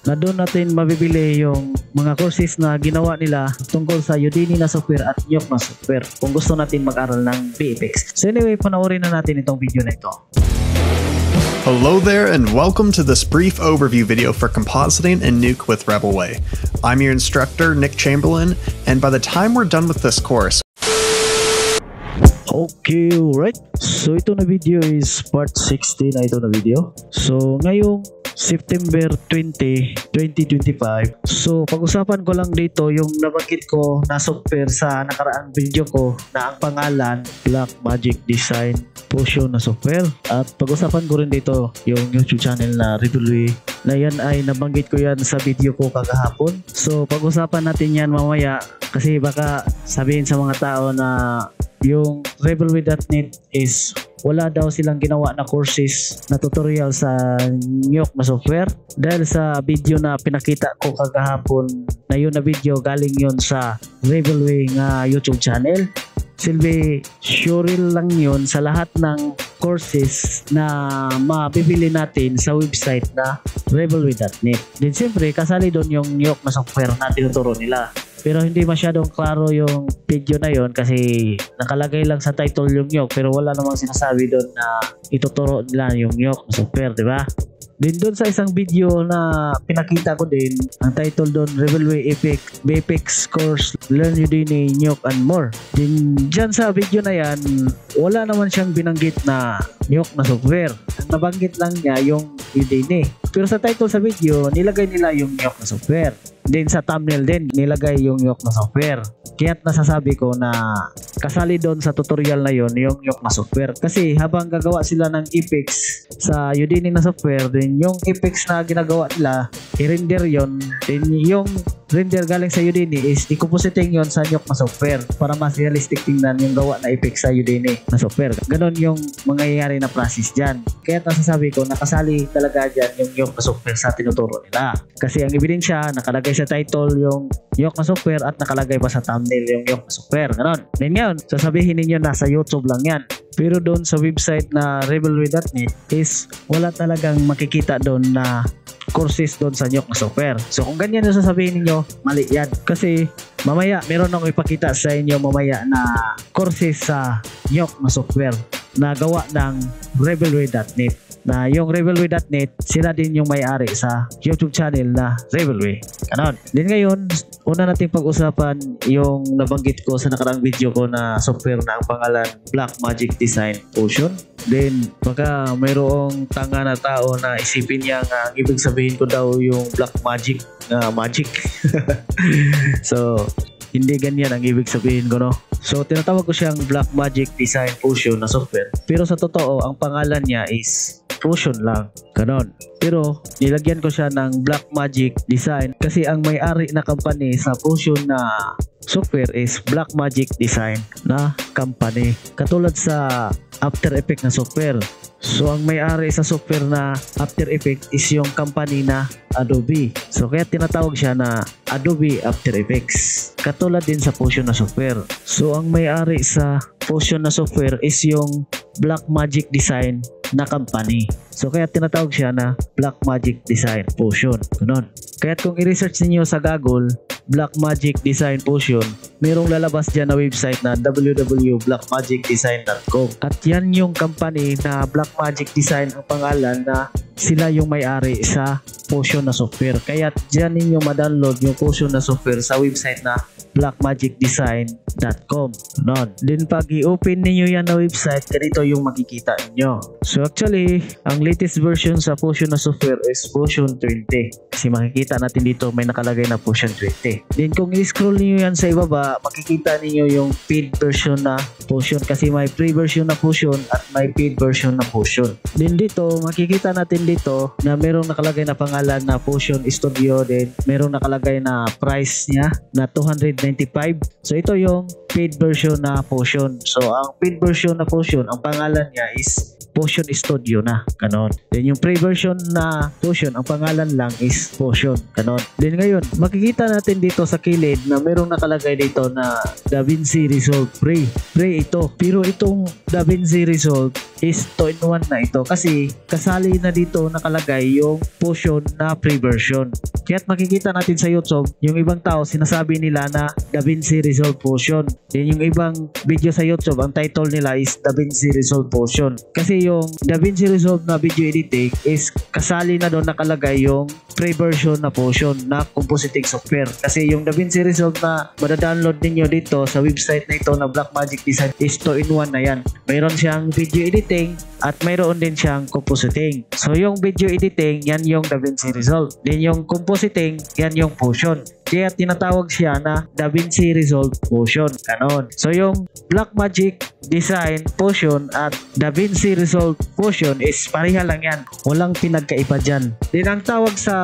na doon natin mabibili yung mga courses na ginawa nila tungkol sa Udemy na software at Nyok na software kung gusto natin mag-aral ng VFX. So anyway, panoorin na natin itong video na ito. Hello there and welcome to this brief overview video for compositing in Nuke with Rebelway. I'm your instructor, Nick Chamberlain, and by the time we're done with this course, okay, right. So ito na video is part 16 na ito na video. So ngayong September 20, 2025. So pag-usapan ko lang dito yung nabanggit ko na software sa nakaraang video ko na ang pangalan Blackmagic Design Fusion na software. At pag-usapan ko rin dito yung YouTube channel na Rebelway na yan ay nabanggit ko yan sa video ko kagahapon. So pag-usapan natin yan mamaya kasi baka sabihin sa mga tao na yung Rebelway.net is wala daw silang ginawa na courses na tutorial sa Nyok na software dahil sa video na pinakita ko kagahapon na yun na video galing yun sa Rebelway nga YouTube channel. Silbi surreal lang yun sa lahat ng courses na mabibili natin sa website na Rebelway.net. Din siyempre kasali doon yung Nyok na software na tinuturo nila. Pero hindi masyadong klaro yung video na yon kasi nakalagay lang sa title yung Nyok pero wala namang sinasabi doon na ituturo nila yung Nyok na software, di ba? Din doon sa isang video na pinakita ko din, ang title doon Rebelway VFX Course Learn Udemy, Nyok and More. Din dyan sa video na yan, wala naman siyang binanggit na Nyok na software. Ang nabanggit lang niya yung Udemy. Pero sa title sa video, nilagay nila yung Nyok na software. Din sa thumbnail din, nilagay yung Nyok na software. Kaya't nasasabi ko na kasali doon sa tutorial na yon yung Nyok na software. Kasi habang gagawa sila ng effects sa Udemy na software, din yung effects na ginagawa nila, i-render yon. Din yung render galing sa Udemy is i-compositing yon sa Nyok na software para mas realistic tingnan yung gawa na effects sa Udemy na software. Ganon yung mangyayari na process dyan. Kaya nasasabi ko nakasali talaga dyan yung Nyok na software sa tinuturo nila. Kasi ang ebidensya, nakalagay sa title yung Nyok na software at nakalagay pa sa thumbnail yung Nyok na software. Ganon. Then ngayon, sasabihin ninyo nasa YouTube lang yan. Pero doon sa website na Rebelway.net is wala talagang makikita doon na courses doon sa Nyok na software. So kung ganyan yung sasabihin ninyo, mali yan. Kasi mamaya, meron akong ipakita sa inyo mamaya na courses sa Nyok na software na gawa ng Rebelway.net. Na yung Rebelway.net, sila din yung may-ari sa YouTube channel na Rebelway. Ganon. Din ngayon, una nating pag-usapan yung nabanggit ko sa nakaraang video ko na software na ang pangalan Blackmagic Design Fusion. Then baka mayroong tanga na tao na isipin niya nga ang ibig sabihin ko daw yung Blackmagic na magic. So hindi ganyan ang ibig sabihin ko, no? So tinatawag ko siyang Blackmagic Design Fusion na software. Pero sa totoo, ang pangalan niya is Fusion lang. Ganon. Pero nilagyan ko siya ng Blackmagic Design kasi ang may-ari na company sa Fusion na software is Blackmagic Design na company. Katulad sa After Effects na software. So ang may-ari sa software na After Effects is yung company na Adobe. So kaya tinatawag siya na Adobe After Effects. Katulad din sa Fusion na software. So ang may-ari sa Fusion na software is yung Blackmagic Design na company. So kaya tinatawag siya na Blackmagic Design Fusion. Ganun. Kaya kung i-research niyo sa Google Blackmagic Design Fusion, merong lalabas dyan na website na www.blackmagicdesign.com. At yan yung company na Blackmagic Design ang pangalan na sila yung may-ari sa Fusion na software. Kaya dyan ninyo ma-download yung Fusion na software sa website na blackmagicdesign.com. Then pag i-open niyo yan na website, ganito yung makikita niyo. So actually, ang latest version sa Fusion na software is Fusion 20. Kasi makikita natin dito may nakalagay na Fusion 20. Then kung i-scroll niyo yan sa ibaba, makikita niyo yung paid version na Fusion kasi may free version na Fusion at may paid version na Fusion. Then dito, makikita natin dito na merong nakalagay na pangalan na Fusion Studio. Then merong nakalagay na price niya na $295. So ito yung paid version na Fusion. So ang paid version na Fusion, ang pangalan niya is Fusion Studio na, ganon. Then yung free version na Fusion, ang pangalan lang is Fusion, ganon. Then ngayon, makikita natin dito sa kilid na merong nakalagay dito na DaVinci Resolve Free. pre ito. Pero itong DaVinci Resolve is 2-in-1 na ito kasi kasali na dito nakalagay yung Potion na free version. Kaya't makikita natin sa YouTube yung ibang tao sinasabi nila na DaVinci Resolve Potion. Then yung ibang video sa YouTube ang title nila is DaVinci Resolve Potion. Kasi yung DaVinci Resolve na video editing is kasali na doon nakalagay yung free version na Potion na compositing software. Kasi yung DaVinci Resolve na madadownload ninyo dito sa website na ito na Blackmagic Design is 2-in-1 na yan. Mayroon siyang video editing at mayroon din siyang compositing. So yung video editing, yan yung DaVinci Resolve. Then yung compositing, yan yung Potion. Kaya tinatawag siya na DaVinci Resolve Potion. Ganon. So yung Blackmagic Design Potion at DaVinci Resolve Potion is pareha lang yan. Walang pinagkaiba dyan. Then ang tawag sa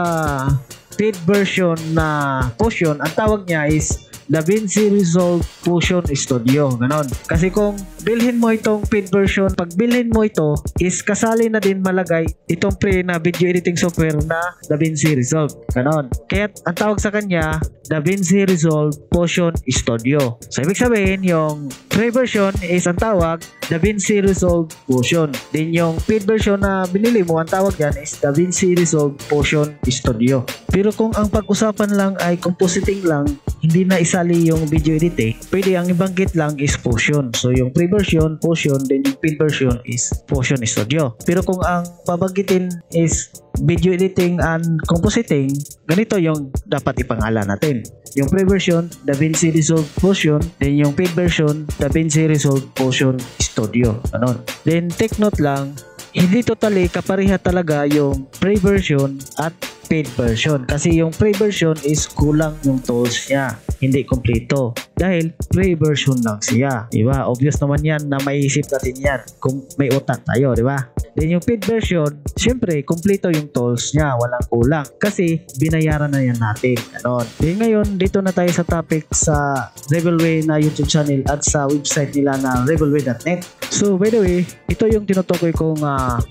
paid version na Potion, ang tawag niya is DaVinci Resolve Potion Studio. Ganon. Kasi kung bilhin mo itong paid version, pag bilhin mo ito, is kasali na din malagay itong free na video editing software na DaVinci Resolve. Ganon. Kaya ang tawag sa kanya, DaVinci Resolve Potion Studio. So ibig sabihin, yung free version is ang tawag DaVinci Resolve Potion. Then yung paid version na binili mo, ang tawag yan is DaVinci Resolve Potion Studio. Pero kung ang pag-usapan lang ay compositing lang, hindi na isali yung video editing, pwede ang ibanggit lang is Potion. So yung free version, Potion, then yung paid version is Potion Studio. Pero kung ang babanggitin is video editing and compositing, ganito yung dapat ipangalan natin. Yung free version, DaVinci Resolve Potion, then yung paid version, DaVinci Resolve Potion Studio. Ano? Then take note lang, hindi totally kapareha talaga yung free version at paid version. Kasi yung free version is kulang yung tools niya. Hindi kompleto. Dahil free version lang siya. Diba? Obvious naman yan na maiisip natin yan kung may utak tayo. Diba? Then yung paid version, syempre, kompleto yung tools niya. Walang kulang. Kasi binayaran na yan natin. Ganon. Then ngayon, dito na tayo sa topic sa Rebelway na YouTube channel at sa website nila na rebelway.net. So, by the way, ito yung tinutukoy kong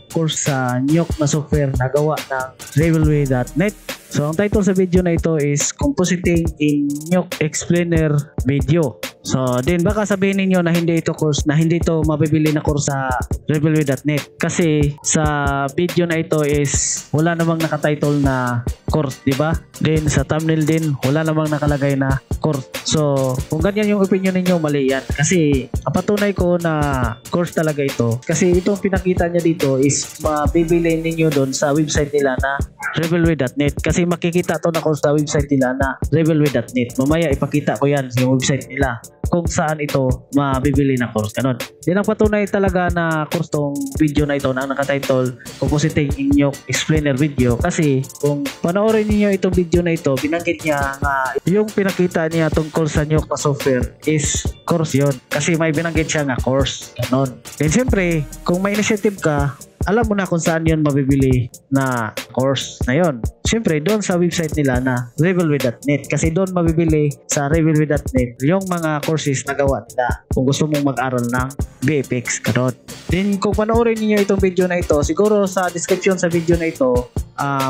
course sa Nyok na software na gawa ng rebelway.net. So, ang title sa video na ito is Compositing in Nyok Explainer Video. So, din baka sabihin ninyo na hindi ito course, na hindi ito mabibili na course sa rebelway.net. Kasi sa video na ito is wala namang nakatitle na course, di ba? Then sa thumbnail din, wala namang nakalagay na course. So, kung ganyan yung opinion ninyo, mali yan. Kasi, patunay ko na course talaga ito. Kasi itong pinakita niya dito is mabibili ninyo doon sa website nila na rebelway.net. Kasi makikita to na course sa website nila na rebelway.net. Mamaya ipakita ko yan yung website nila kung saan ito mabibili na course. Ganon. Yan ang patunay talaga na course tong video na ito na nakatitle Compositing in Nyok Explainer Video. Kasi kung panoorin niyo itong video na ito, binanggit niya nga yung pinakita niya tungkol sa Nyok na software is course yon. Kasi may binanggit siya nga course. Ganon. Then siyempre, kung may initiative ka, alam mo na kung saan yon mabibili na course na yon. Siyempre, doon sa website nila na rebelway.net. Kasi doon mabibili sa rebelway.net yung mga courses na gawa nila kung gusto mong mag-aral ng VFX. Ganun. Then, kung panoorin niyo itong video na ito, siguro sa description sa video na ito,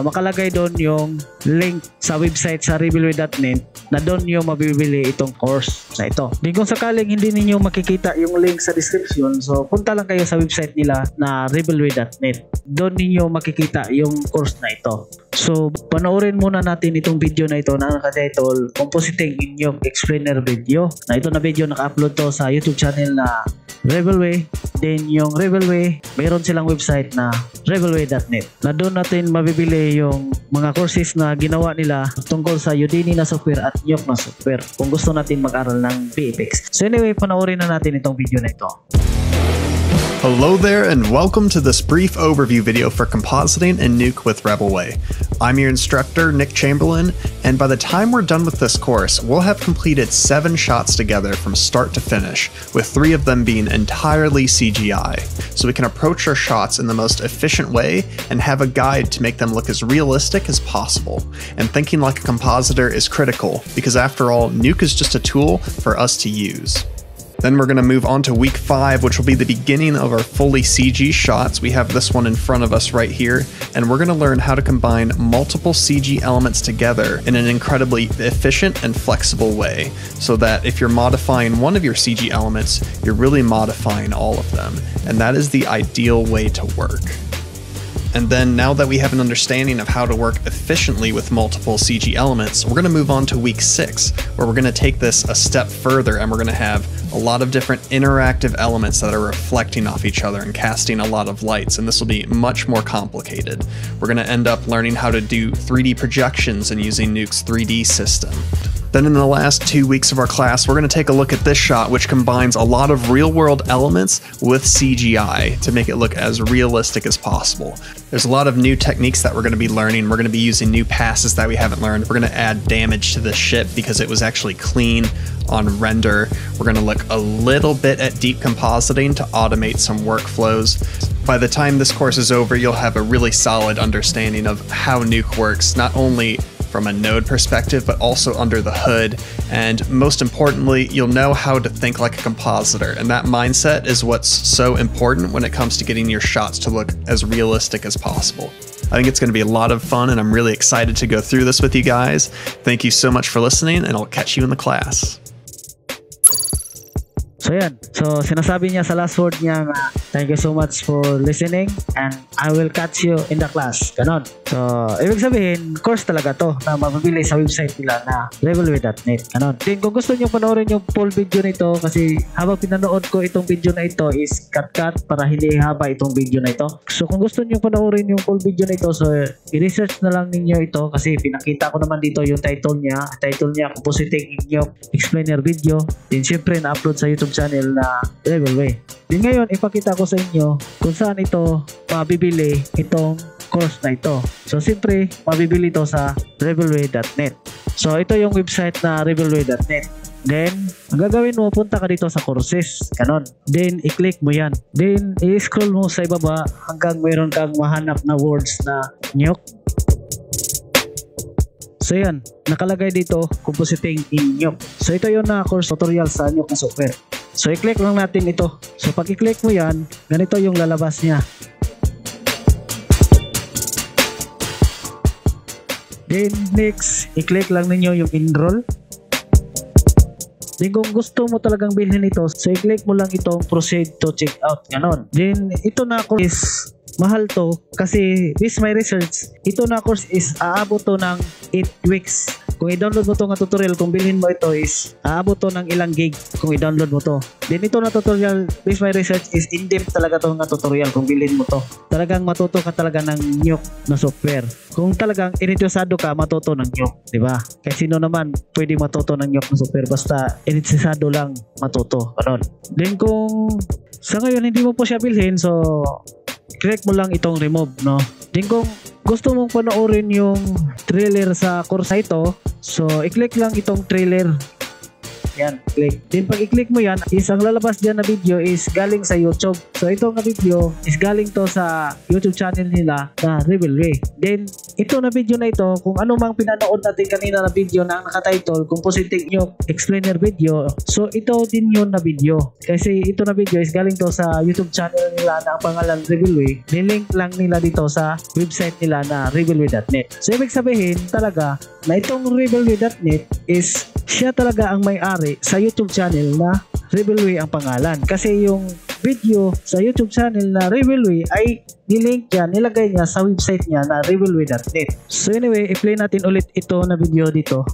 makalagay doon yung link sa website sa rebelway.net na doon yung mabibili itong course sa ito. Then kung sakaling hindi ninyo makikita yung link sa description, so punta lang kayo sa website nila na rebelway.net. Doon ninyo makikita yung course na ito. So panoorin muna natin itong video na ito na nakatitle Compositing in Nyok Explainer Video. Na ito na video naka-upload to sa YouTube channel na Rebelway. Then yung Rebelway, mayroon silang website na rebelway.net na doon natin mabibili yung mga courses na ginawa nila tungkol sa Udemy na software at Nyok na software kung gusto natin mag-aral ng VFX. So anyway, panoorin na natin itong video na ito. Hello there and welcome to this brief overview video for compositing in Nuke with Rebelway. I'm your instructor, Nick Chamberlain, and by the time we're done with this course, we'll have completed 7 shots together from start to finish, with 3 of them being entirely CGI, so we can approach our shots in the most efficient way and have a guide to make them look as realistic as possible. And thinking like a compositor is critical, because after all, Nuke is just a tool for us to use. Then we're going to move on to week 5, which will be the beginning of our fully CG shots. We have this one in front of us right here, and we're going to learn how to combine multiple CG elements together in an incredibly efficient and flexible way, so that if you're modifying one of your CG elements, you're really modifying all of them, and that is the ideal way to work. And then now that we have an understanding of how to work efficiently with multiple CG elements, we're going to move on to week 6, where we're going to take this a step further and we're going to have a lot of different interactive elements that are reflecting off each other and casting a lot of lights, and this will be much more complicated. We're going to end up learning how to do 3D projections and using Nuke's 3D system. Then in the last 2 weeks of our class, we're going to take a look at this shot, which combines a lot of real-world elements with CGI to make it look as realistic as possible. There's a lot of new techniques that we're going to be learning. We're going to be using new passes that we haven't learned. We're going to add damage to this ship because it was actually clean on render. We're going to look a little bit at deep compositing to automate some workflows. By the time this course is over, you'll have a really solid understanding of how Nuke works, not only from a node perspective, but also under the hood. And most importantly, you'll know how to think like a compositor. And that mindset is what's so important when it comes to getting your shots to look as realistic as possible. I think it's going to be a lot of fun, and I'm really excited to go through this with you guys. Thank you so much for listening, and I'll catch you in the class. So yan. So sinasabi niya sa last word niya na thank you so much for listening and I will catch you in the class. Ganon. So ibig sabihin, course talaga to na mabibili sa website nila na rebelway.net. Ganon. Then kung gusto niyo panoorin yung full video nito, kasi habang pinanood ko itong video na ito is cut para hindi haba itong video na ito. So kung gusto niyo panoorin yung full video na ito, so i-research na lang ninyo ito kasi pinakita ko naman dito yung title niya. Title niya, Compositing in Nuke Explainer Video. Then syempre na-upload sa YouTube channel na Rebelway. Din ngayon ipakita ko sa inyo kung saan ito mabibili itong course na ito. So siyempre mabibili ito sa rebelway.net. So ito yung website na rebelway.net. Then ang gagawin mo, punta ka dito sa courses. Ganon. Then i-click mo yan. Then i-scroll mo sa ibaba hanggang mayroon kang mahanap na words na Nuke. So yan, nakalagay dito Compositing in Nuke. So ito yung course tutorial sa Nuke na software. So i-click lang natin ito. So pag i-click mo yan, ganito yung lalabas niya. Then next, i-click lang ninyo yung enroll. Then kung gusto mo talagang bilhin ito, so i-click mo lang itong proceed to check out. Ganon. Then ito na course is mahal to kasi with my research, ito na course is aabot to ng 8 weeks. Kung i-download mo to nga tutorial, kung bilhin mo ito is aabot to ng ilang gig kung i-download mo to. Then ito na tutorial, with my research is in-depth talaga to nga tutorial kung bilhin mo to. Talagang matuto ka talaga ng Nuke na software. Kung talagang ininteresado ka, matuto ng Nuke, di ba? Kasi sino naman pwede matuto ng Nuke na software basta ininteresado lang matuto. Ganon. Then kung sa ngayon hindi mo po siya bilhin, so click mo lang itong remove, no? Then kung gusto mong panoorin yung trailer sa course na ito, so i-click lang itong trailer. Yan, click. Then pag i-click mo yan, is ang lalabas dyan na video is galing sa YouTube. So itong na video is galing to sa YouTube channel nila na Rebelway. Then ito na video na ito, kung ano mang pinanood natin kanina na video na nakatitle Compositing Nuke Explainer Video, so ito din yun na video. Kasi ito na video is galing to sa YouTube channel nila na ang pangalan Rebelway. Nilink lang nila dito sa website nila na rebelway.net. So ibig sabihin talaga na itong rebelway.net is siya talaga ang may-ari sa YouTube channel na Rebelway ang pangalan. Kasi yung video sa YouTube channel na Rebelway ay nilink niya, nilagay niya sa website niya na rebelway.net. So anyway, i-play natin ulit ito na video dito.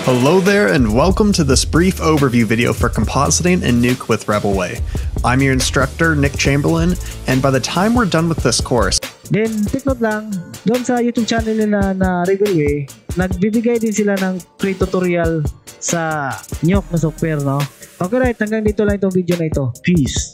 Hello there and welcome to this brief overview video for compositing in Nuke with Rebelway. I'm your instructor, Nick Chamberlain, and by the time we're done with this course, then take note lang, doon sa YouTube channel nila na Rebelway, nagbibigay din sila ng free tutorial sa Nuke na software, no? Okay right, hanggang dito lang itong video na ito. Peace!